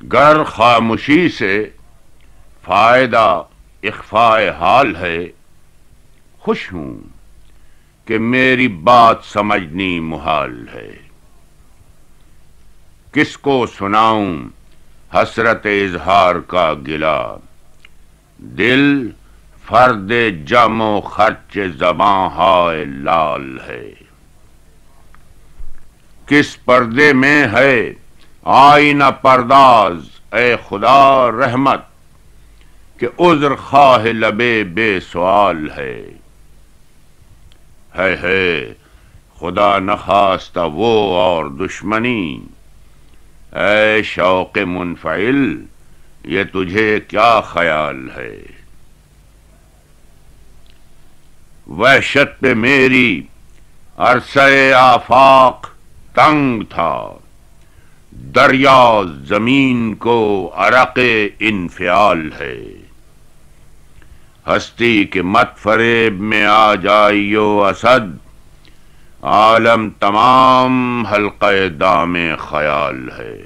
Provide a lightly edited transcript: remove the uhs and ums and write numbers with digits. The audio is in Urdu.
گر خاموشی سے فائدہ اخفائے حال ہے، خوش ہوں کہ میری بات سمجھنی محال ہے۔ کس کو سناؤں حسرت اظہار کا گلہ، دل فرد جم و خرچ زباں ہائے لال ہے۔ کس پردے میں ہے آئینہ پرداز اے خدا رحمت، کہ عذر خواہ لبے بے سوال ہے۔ خدا نخواستہ وہ اور دشمنی، اے شوق منفعل یہ تجھے کیا خیال ہے۔ وحشت پہ میری عرصہ آفاق تنگ تھا، دریا زمین کو عرق انفعال ہے۔ ہستی کے مت فریب میں آ جائیو اسد، عالم تمام حلقہ دام خیال ہے۔